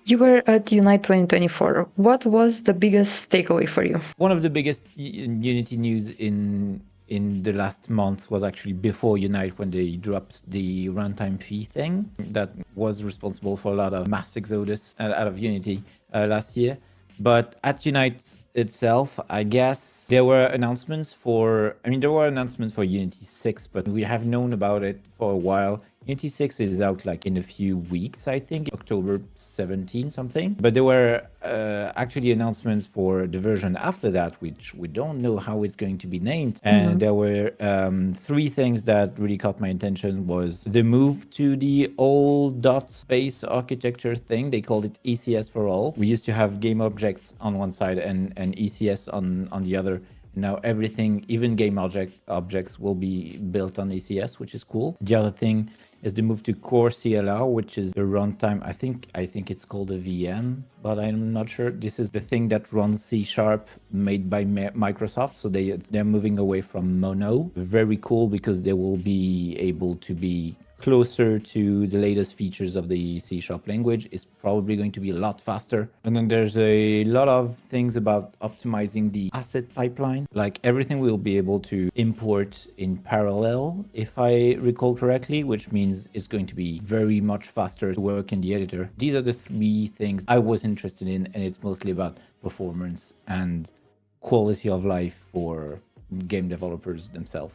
You were at Unite 2024. What was the biggest takeaway for you? One of the biggest Unity news in the last month was actually before Unite, when they dropped the runtime fee thing that was responsible for a lot of mass exodus out of Unity last year. But at Unite itself, I guess there were announcements for, there were announcements for Unity 6, but we have known about it for a while. Unity 6 is out like in a few weeks, I think, October 17 something. But there were actually announcements for the version after that, which we don't know how it's going to be named. And there were three things that really caught my attention. Was the move to the old dot space architecture thing. They called it ECS for all. We used to have game objects on one side and ECS on the other. Now everything, even game objects, will be built on ECS, which is cool. The other thing is the move to Core CLR, which is the runtime. I think it's called a VM, but I'm not sure. This is the thing that runs C# made by Microsoft. So they're moving away from Mono. Very cool, because they will be able to be closer to the latest features of the C# language. Is probably going to be a lot faster. And then there's a lot of things about optimizing the asset pipeline. Like everything will be able to import in parallel, if I recall correctly, which means it's going to be very much faster to work in the editor. These are the three things I was interested in, and it's mostly about performance and quality of life for game developers themselves.